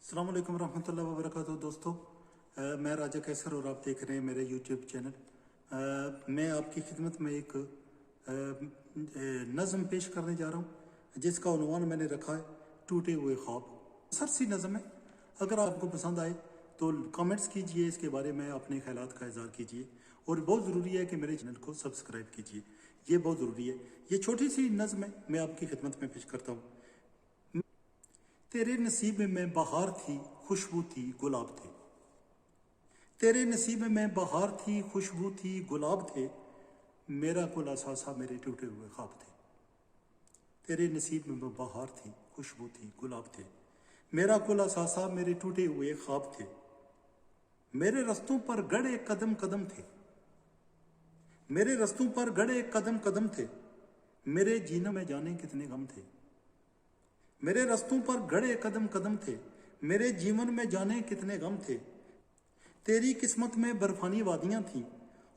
अस्सलाम वालेकुम रहमतुल्लाहि व बरकातुहू। दोस्तों, मैं राजा कैसर और आप देख रहे हैं मेरे यूट्यूब चैनल। मैं आपकी खिदमत में एक नज़म पेश करने जा रहा हूँ जिसका उन्वान मैंने रखा है टूटे हुए ख्वाब। सरसी नज़म है, अगर आपको पसंद आए तो कमेंट्स कीजिए, इसके बारे में अपने ख्यालात का इज़हार कीजिए और बहुत ज़रूरी है कि मेरे चैनल को सब्सक्राइब कीजिए, ये बहुत ज़रूरी है। ये छोटी सी नज़म है, मैं आपकी खिदमत में पेश करता हूँ। तेरे नसीब में बहार थी, खुशबू थी, गुलाब थे। तेरे नसीब में बहार थी, खुशबू थी, गुलाब थे। मेरा कुल असासा मेरे टूटे हुए ख्वाब थे। तेरे नसीब में बहार थी, खुशबू थी, गुलाब थे। मेरा कुल असासा मेरे टूटे हुए ख्वाब थे। मेरे रस्तों पर गड़े कदम कदम थे। मेरे रस्तों पर गड़े कदम कदम थे। मेरे जीने में जाने कितने गम थे। मेरे रस्तों पर गड़े कदम कदम थे। मेरे जीवन में जाने कितने गम थे। तेरी किस्मत में बर्फानी वादियां थीं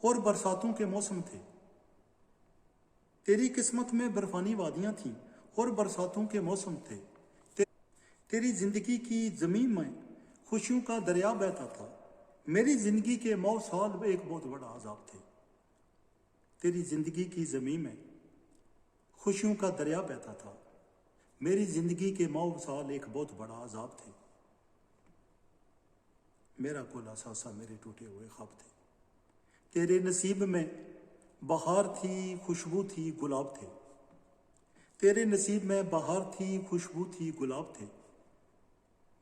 और बरसातों के मौसम थे। तेरी किस्मत में बर्फानी वादियां थीं और बरसातों के मौसम थे। तेरी जिंदगी की जमीन में खुशियों का दरिया बहता था। मेरी जिंदगी के 9 साल एक बहुत बड़ा अजाब थे। तेरी जिंदगी की जमीन में खुशियों का दरिया बहता था। मेरी जिंदगी के 9 साल एक बहुत बड़ा अजाब थे। मेरा कुल असासा मेरे टूटे हुए ख्वाब थे। तेरे नसीब में बहार थी, खुशबू थी, गुलाब थे। तेरे नसीब में बहार थी, खुशबू थी, गुलाब थे।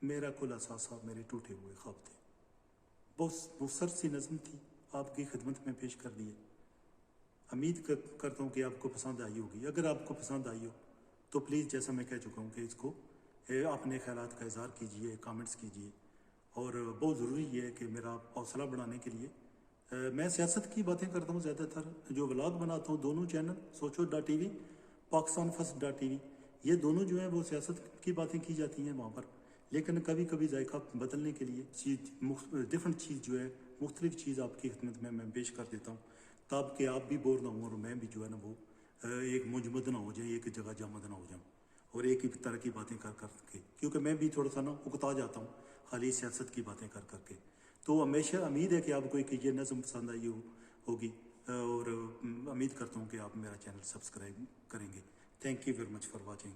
मेरा कुल असासा मेरे टूटे हुए ख्वाब थे। बहुत मुख्तसर सी नज़म थी, आपकी खिदमत में पेश कर दी है। उम्मीद करता हूँ कि आपको पसंद आई होगी। अगर आपको पसंद आई हो तो प्लीज़, जैसा मैं कह चुका हूँ, कि इसको अपने ख्यालात का इज़हार कीजिए, कमेंट्स कीजिए। और बहुत ज़रूरी है कि मेरा हौसला बढ़ाने के लिए मैं सियासत की बातें करता हूँ ज़्यादातर। जो व्लॉग बनाता हूँ, दोनों channel socho.tv, Pakistan first .tv, ये दोनों जो हैं वो सियासत की बातें की जाती हैं वहाँ पर। लेकिन कभी कभी जायका बदलने के लिए डिफरेंट चीज़ जो है, मुख्तलिफ चीज़ आपकी खिदमत में मैं पेश कर देता हूँ, ताकि आप भी बोर ना हों और मैं भी जो है ना वो एक मुंजमद ना हो जाए, एक जगह जामद ना हो जाऊँ और एक ही तरह की बातें कर के, क्योंकि मैं भी थोड़ा सा ना उकता जाता हूँ खाली सियासत की बातें कर करके। तो हमेशा उम्मीद है कि आपको एक ये नज़म पसंद आई होगी और उम्मीद करता हूँ कि आप मेरा चैनल सब्सक्राइब करेंगे। Thank you very much for watching.